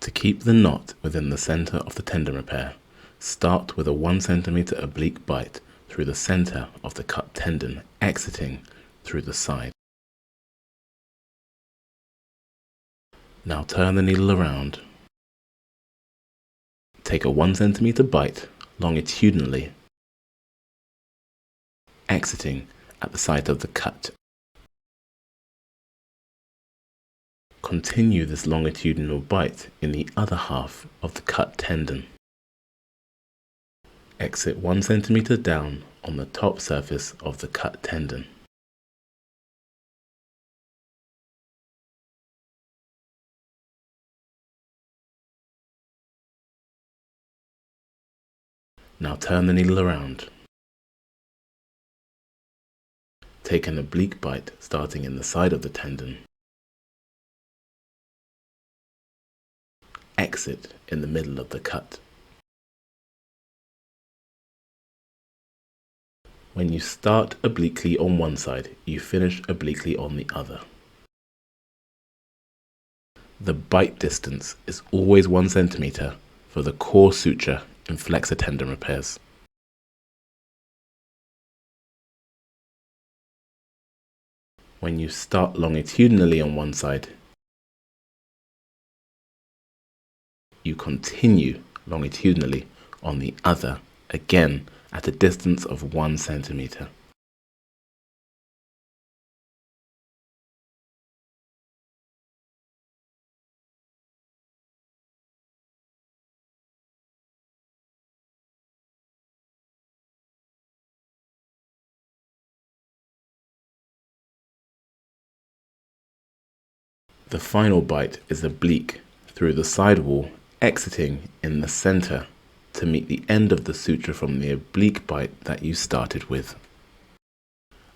To keep the knot within the center of the tendon repair, start with a 1 cm oblique bite through the center of the cut tendon, exiting through the side. Now turn the needle around. Take a 1 cm bite longitudinally, exiting at the site of the cut. Continue this longitudinal bite in the other half of the cut tendon. Exit 1 cm down on the top surface of the cut tendon. Now turn the needle around. Take an oblique bite starting in the side of the tendon. Exit in the middle of the cut. When you start obliquely on one side, you finish obliquely on the other. The bite distance is always 1 cm for the core suture in flexor tendon repairs. When you start longitudinally on one side, you continue longitudinally on the other, again at a distance of 1 cm. The final bite is oblique through the side wall, exiting in the center to meet the end of the suture from the oblique bite that you started with.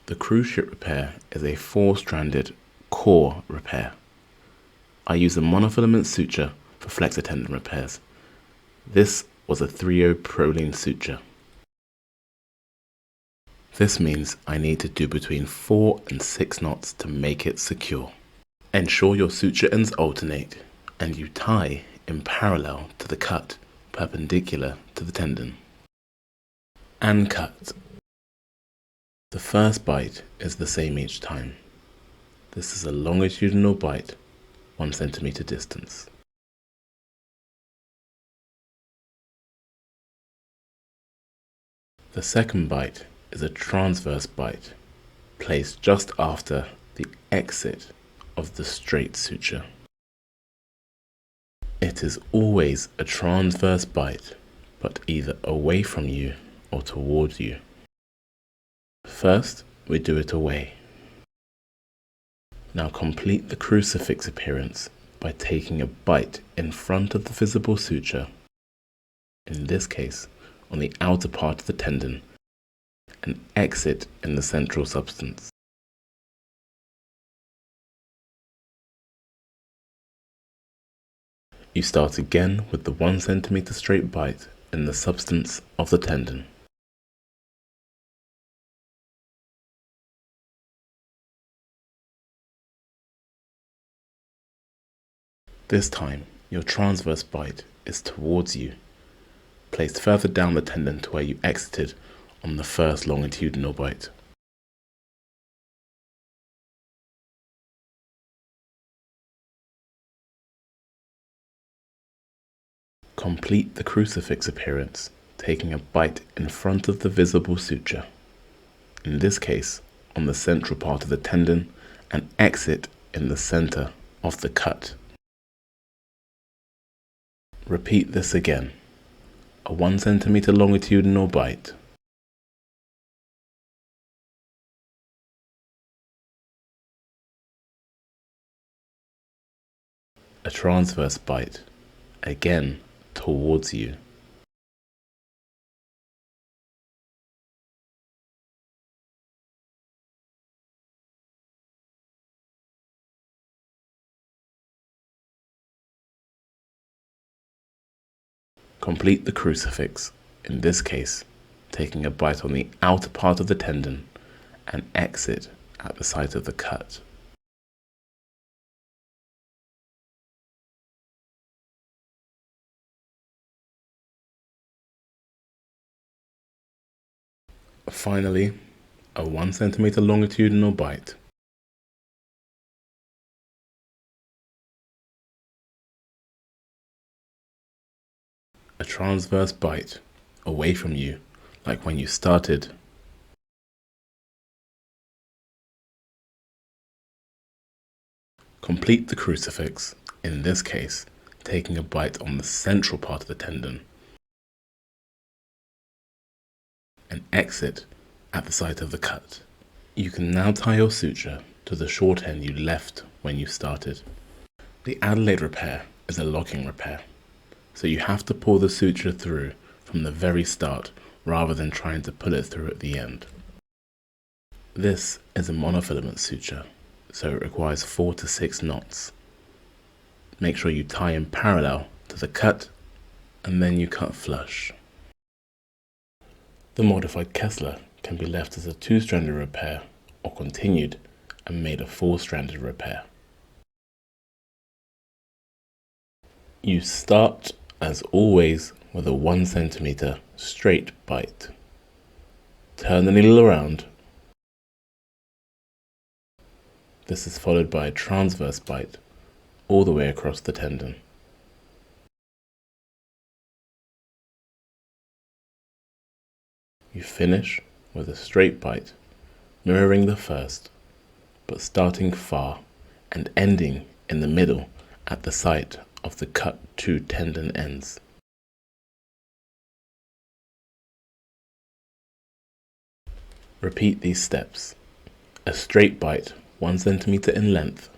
The cruciate repair is a 4-stranded core repair. I use a monofilament suture for flexor tendon repairs. This was a 3/0 proline suture. This means I need to do between 4 and 6 knots to make it secure. Ensure your suture ends alternate and you tie in parallel to the cut, perpendicular to the tendon. And cut. The first bite is the same each time. This is a longitudinal bite, 1 cm distance. The second bite is a transverse bite, placed just after the exit of the straight suture. It is always a transverse bite, but either away from you or towards you. First, we do it away. Now complete the crucifix appearance by taking a bite in front of the visible suture, in this case on the outer part of the tendon, and exit in the central substance. You start again with the 1 cm straight bite in the substance of the tendon. This time, your transverse bite is towards you, placed further down the tendon to where you exited on the first longitudinal bite. Complete the crucifix appearance, taking a bite in front of the visible suture, in this case on the central part of the tendon, and exit in the center of the cut. Repeat this again. A 1 cm longitudinal bite, a transverse bite, again towards you. Complete the crucifix, in this case taking a bite on the outer part of the tendon, and exit at the site of the cut. Finally, a 1 centimeter longitudinal bite. A transverse bite away from you, like when you started. Complete the crucifix, in this case, taking a bite on the central part of the tendon, and exit at the site of the cut. You can now tie your suture to the short end you left when you started. The Adelaide repair is a locking repair, so you have to pull the suture through from the very start rather than trying to pull it through at the end. This is a monofilament suture, so it requires 4 to 6 knots. Make sure you tie in parallel to the cut, and then you cut flush. The modified Kessler can be left as a 2-stranded repair or continued and made a 4-stranded repair. You start, as always, with a 1 centimeter straight bite. Turn the needle around. This is followed by a transverse bite all the way across the tendon. You finish with a straight bite, mirroring the first, but starting far and ending in the middle at the site of the cut 2 tendon ends. Repeat these steps. A straight bite 1 centimeter in length.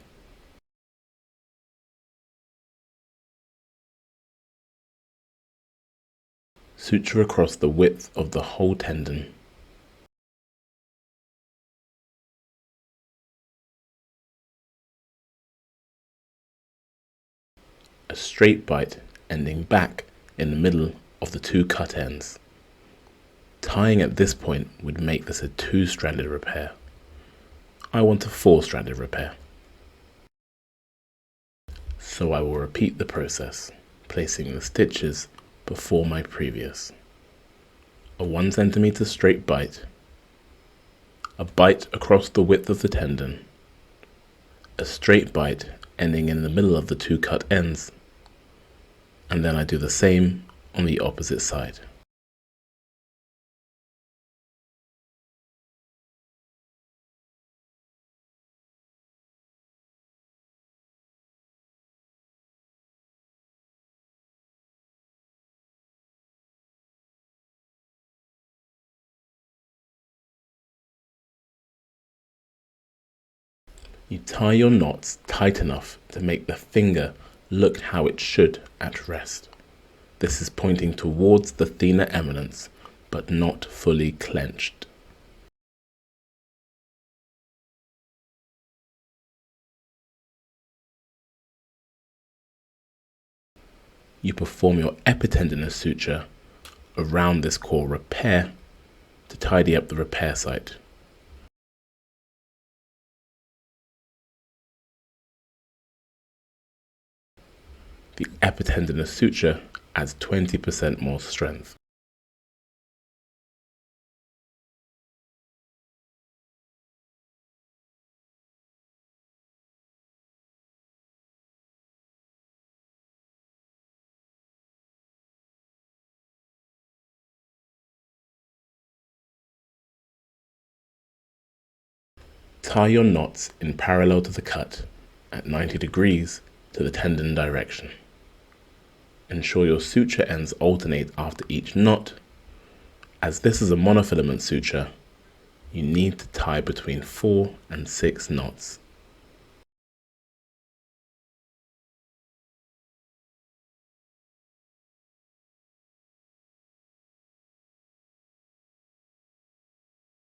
Suture across the width of the whole tendon. A straight bite ending back in the middle of the 2 cut ends. Tying at this point would make this a 2-stranded repair. I want a 4-stranded repair. So I will repeat the process, placing the stitches before my previous. A 1 centimeter straight bite. A bite across the width of the tendon. A straight bite ending in the middle of the 2 cut ends. And then I do the same on the opposite side. You tie your knots tight enough to make the finger look how it should at rest. This is pointing towards the thenar eminence, but not fully clenched. You perform your epitendinous suture around this core repair to tidy up the repair site. The epitendinous suture adds 20% more strength. Tie your knots in parallel to the cut at 90 degrees to the tendon direction. Ensure your suture ends alternate after each knot. As this is a monofilament suture, you need to tie between 4 and 6 knots.